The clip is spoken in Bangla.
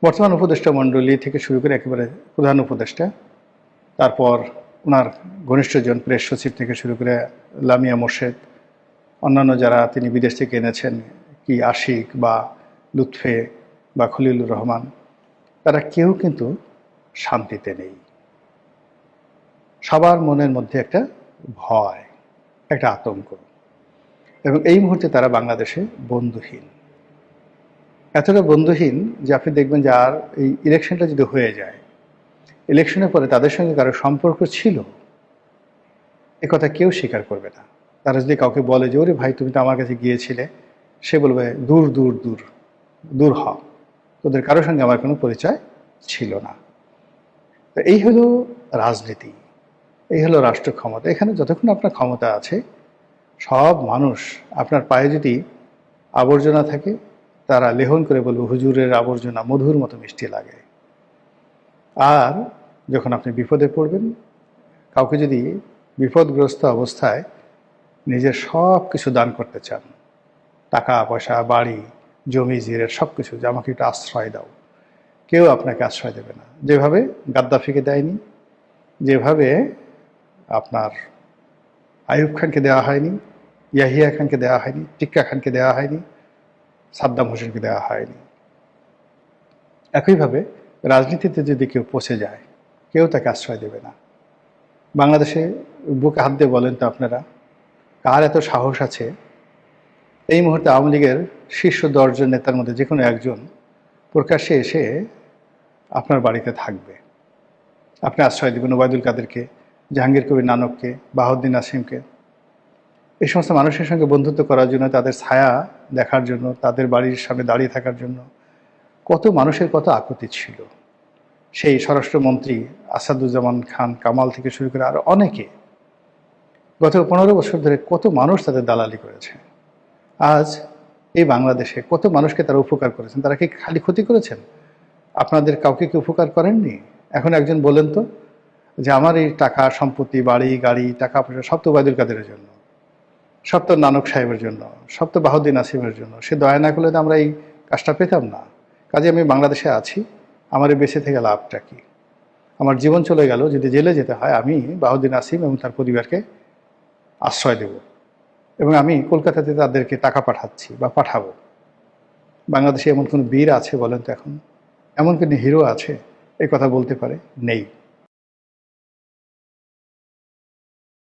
বর্তমান উপদেষ্টা মণ্ডলী থেকে শুরু করে একেবারে প্রধান উপদেষ্টা, তারপর ওনার ঘনিষ্ঠজন প্রেস সচিব থেকে শুরু করে লামিয়া মোর্শেদ, অন্যান্য যারা তিনি বিদেশ থেকে এনেছেন, কি আশিক বা লুৎফে বা খলিলুর রহমান, তারা কেউ কিন্তু শান্তিতে নেই। সবার মনের মধ্যে একটা ভয়, একটা আতঙ্ক, এবং এই মুহূর্তে তারা বাংলাদেশে বন্ধুহীন। এতটা বন্ধুহীন যে আপনি দেখবেন যে আর এই ইলেকশনটা যদি হয়ে যায়, ইলেকশনের পরে তাদের সঙ্গে কারো সম্পর্ক ছিল এ কথা কেউ স্বীকার করবে না। তারা যদি কাউকে বলে যে ওরে ভাই তুমি তো আমার কাছে গিয়েছিলে, সে বলবে দূর দূর দূর দূর হ, তোদের কারোর সঙ্গে আমার কোনো পরিচয় ছিল না। তো এই হলো রাজনীতি, এই হলো রাষ্ট্র ক্ষমতা। এখানে যতক্ষণ আপনার ক্ষমতা আছে, সব মানুষ আপনার পায়ে যদি আবর্জনা থাকে, তারা লেহন করে বলবে হুজুরের আবর্জনা মধুর মতো মিষ্টি লাগে। আর যখন আপনি বিপদে পড়বেন, কাউকে যদি বিপদগ্রস্ত অবস্থায় নিজের সব কিছু দান করতে চান, টাকা পয়সা বাড়ি জমি জিরের সব কিছু, যে আমাকে একটু আশ্রয় দাও, কেউ আপনাকে আশ্রয় দেবে না। যেভাবে গাদ্দাফিকে দেয়নি, যেভাবে আপনার আইয়ুব খানকে দেওয়া হয়নি, ইয়াহিয়া খানকে দেওয়া হয়নি, টিক্কা খানকে দেওয়া হয়নি, সাদ্দাম হোসেনকে দেওয়া হয়নি। একইভাবে রাজনীতিতে যদি কেউ পচে যায়, কেউ তাকে আশ্রয় দেবে না। বাংলাদেশে বুকে হাত দিয়ে বলেন তো আপনারা, কার এত সাহস আছে এই মুহূর্তে আওয়ামী লীগের শীর্ষ 10 জন নেতার মধ্যে যে কোনো একজন প্রকাশ্যে এসে আপনার বাড়িতে থাকবে, আপনি আশ্রয় দেবেন ওবায়দুল কাদেরকে, জাহাঙ্গীর কবির নানককে, বাহাউদ্দিন নাসিমকে? এই সমস্ত মানুষের সঙ্গে বন্ধুত্ব করার জন্য, তাদের ছায়া দেখার জন্য, তাদের বাড়ির সামনে দাঁড়িয়ে থাকার জন্য কত মানুষের কত আকুতি ছিল। সেই স্বরাষ্ট্রমন্ত্রী আসাদুজ্জামান খান কামাল থেকে শুরু করে আরও অনেকে গত 15 বছর ধরে কত মানুষ তাদের দালালি করেছে। আজ এই বাংলাদেশে কত মানুষকে তারা উপকার করেছেন। তারা কি খালি ক্ষতি করেছেন? আপনাদের কাউকে কি উপকার করেননি? এখন একজন বলেন তো যে আমার এই টাকা সম্পত্তি বাড়ি গাড়ি টাকা পয়সা সব তো ওবায়দুল কাদেরের জন্য, সব তো নানক সাহেবের জন্য, সব তো বাহাউদ্দিন নাসিমের জন্য। সে দয়া না করলে তো আমরা এই কাজটা পেতাম না। কাজে আমি বাংলাদেশে আছি, আমার এই বেঁচে থেকে লাভটা কি? আমার জীবন চলে গেল, যদি জেলে যেতে হয় আমি বাহাউদ্দিন নাসিম এবং তার পরিবারকে আশ্রয় দেব, এবং আমি কলকাতাতে তাদেরকে টাকা পাঠাচ্ছি বা পাঠাবো। বাংলাদেশে এমন কোনো বীর আছে বলেন তো এখন? এমন কোনো হিরো আছে এই কথা বলতে পারে? নেই।